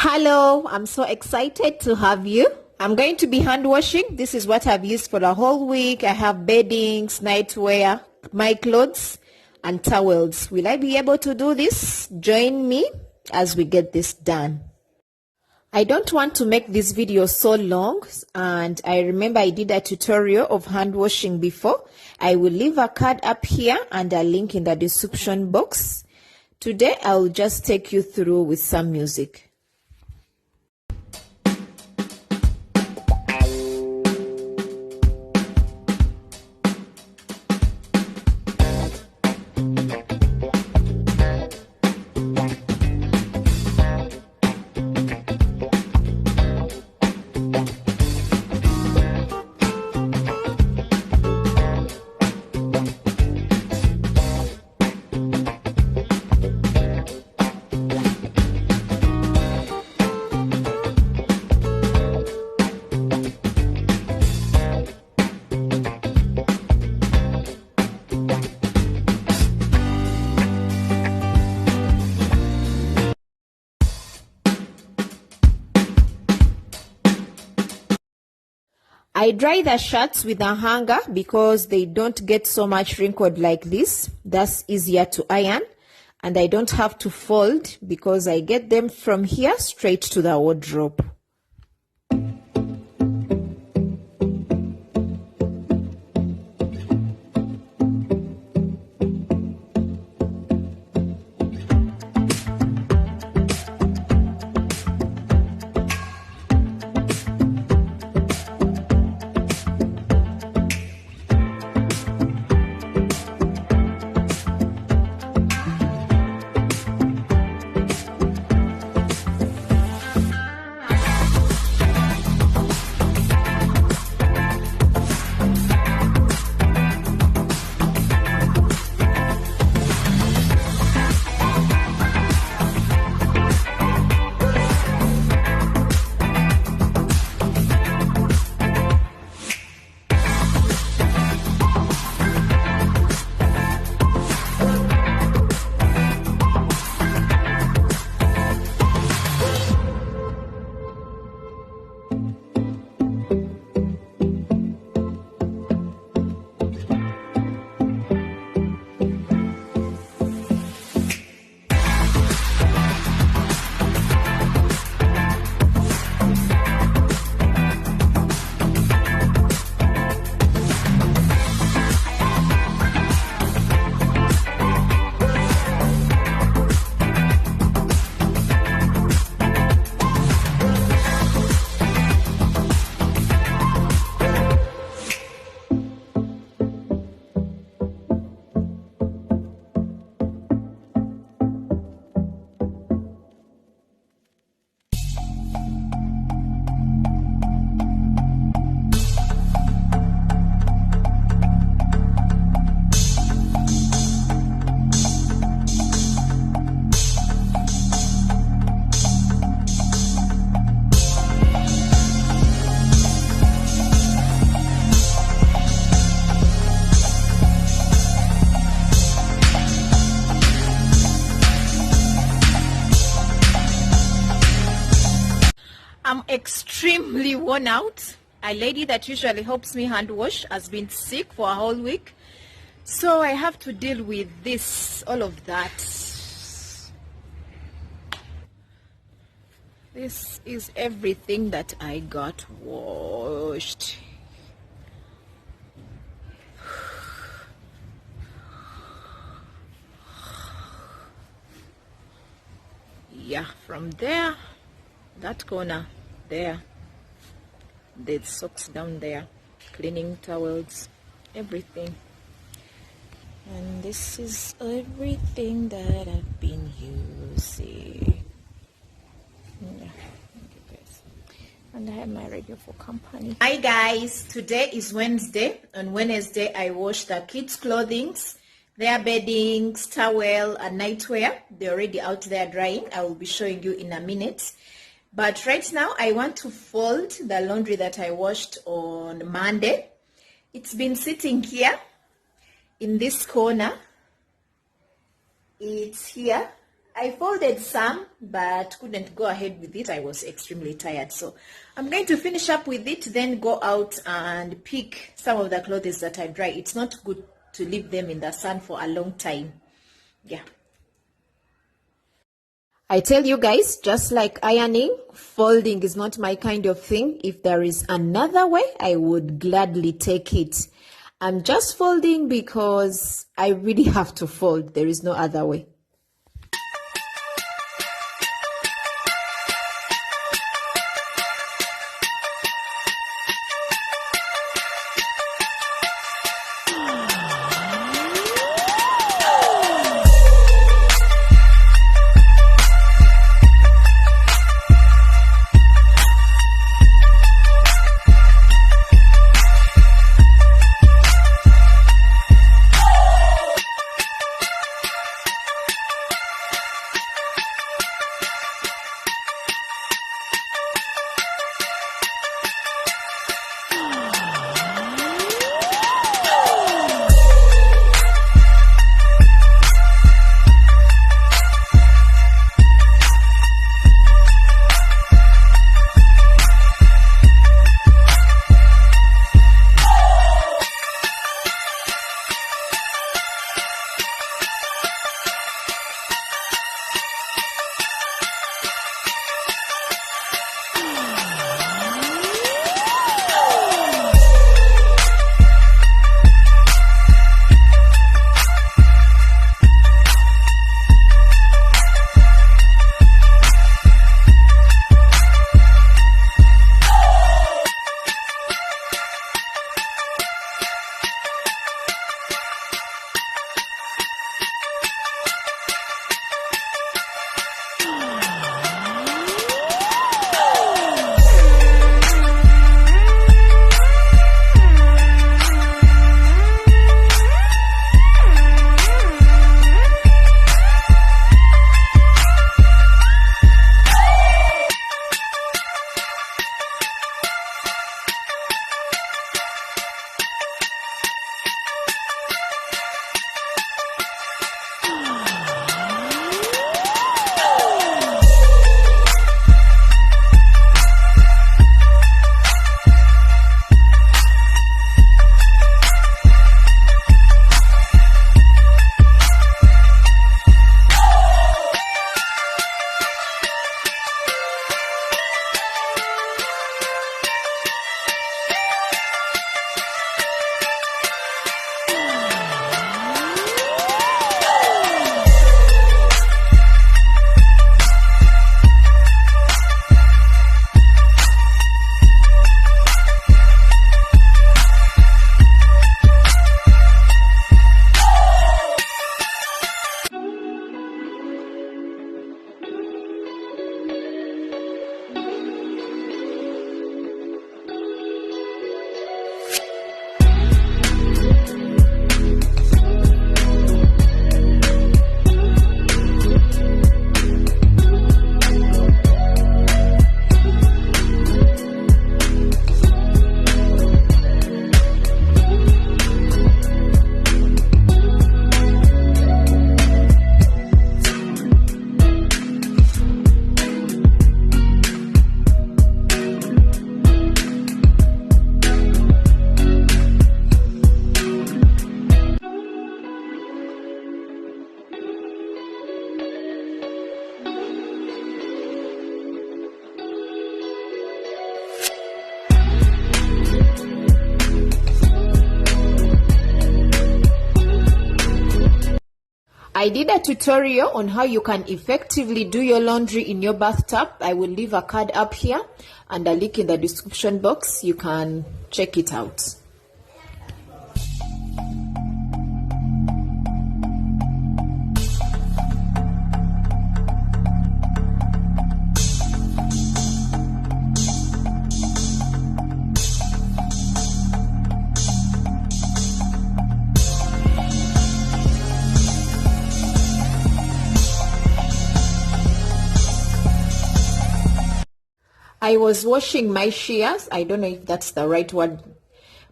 Hello, I'm so excited to have you. I'm going to be hand washing. This is what I've used for the whole week. I have beddings, nightwear, my clothes, and towels. Will I be able to do this? Join me as we get this done. I don't want to make this video so long, and I remember I did a tutorial of hand washing before. I will leave a card up here and a link in the description box. Today I'll just take you through with some music. I dry the shirts with a hanger because they don't get so much wrinkled like this. That's easier to iron, and I don't have to fold because I get them from here straight to the wardrobe. I'm extremely worn out. A lady that usually helps me hand wash has been sick for a whole week, so I have to deal with this, all of that. This is everything that I got washed. Yeah, from there, that corner there, there's socks down there, cleaning towels, everything. And this is everything that I've been using. Yeah, and I have my radio for company. Hi guys, today is Wednesday. On Wednesday I wash the kids' clothing, their beddings, towel and nightwear. They're already out there drying. I will be showing you in a minute. But right now I want to fold the laundry that I washed on Monday. It's been sitting here in this corner. It's here I folded some, but couldn't go ahead with it. I was extremely tired. So I'm going to finish up with it, then go out and pick some of the clothes that are dry. It's not good to leave them in the sun for a long time. Yeah. I tell you guys, just like ironing, folding is not my kind of thing. If there is another way, I would gladly take it. I'm just folding because I really have to fold. There is no other way. I did a tutorial on how you can effectively do your laundry in your bathtub. I will leave a card up here and a link in the description box. You can check it out. I was washing my shears. I don't know if that's the right word,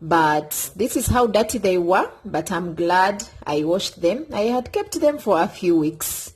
but this is how dirty they were, but I'm glad I washed them. I had kept them for a few weeks.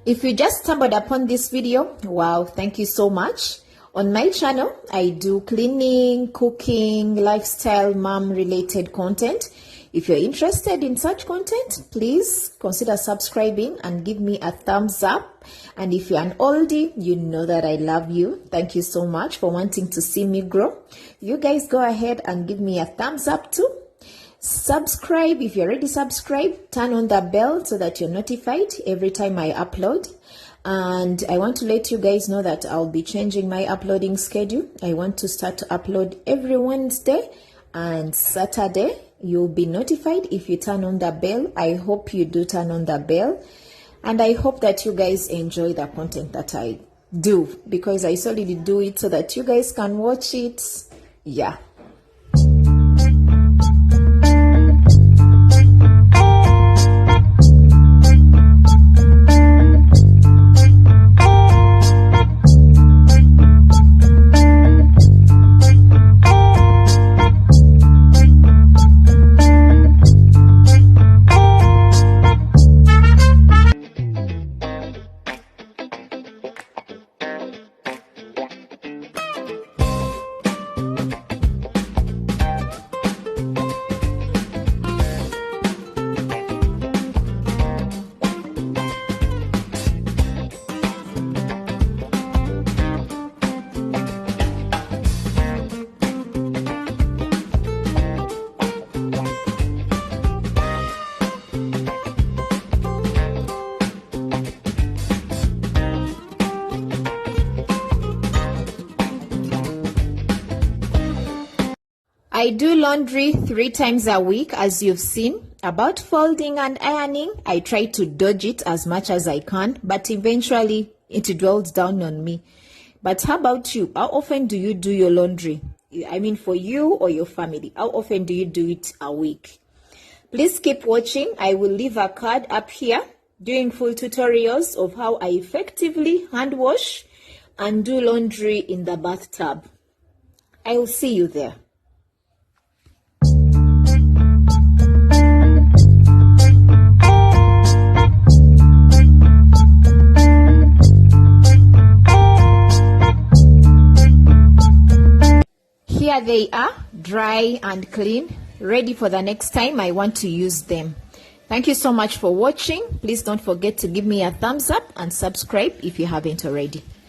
If you just stumbled upon this video, wow, thank you so much. On my channel, I do cleaning, cooking, lifestyle, mom related content. If you're interested in such content, please consider subscribing and give me a thumbs up. And if you're an oldie, you know that I love you. Thank you so much for wanting to see me grow. You guys go ahead and give me a thumbs up too. Subscribe if you're already subscribed. Turn on the bell so that you're notified every time I upload. And I want to let you guys know that I'll be changing my uploading schedule. I want to start to upload every Wednesday and Saturday. You'll be notified if you turn on the bell. I hope you do turn on the bell. And I hope that you guys enjoy the content that I do, because I solely do it so that you guys can watch it. Yeah. I do laundry 3 times a week, as you've seen. About folding and ironing, I try to dodge it as much as I can, but eventually it dwells down on me. But how about you? How often do you do your laundry? I mean, for you or your family, how often do you do it a week? Please keep watching. I will leave a card up here doing full tutorials of how I effectively hand wash and do laundry in the bathtub. I will see you there. Here they are, dry and clean, ready for the next time I want to use them. Thank you so much for watching. Please don't forget to give me a thumbs up and subscribe if you haven't already.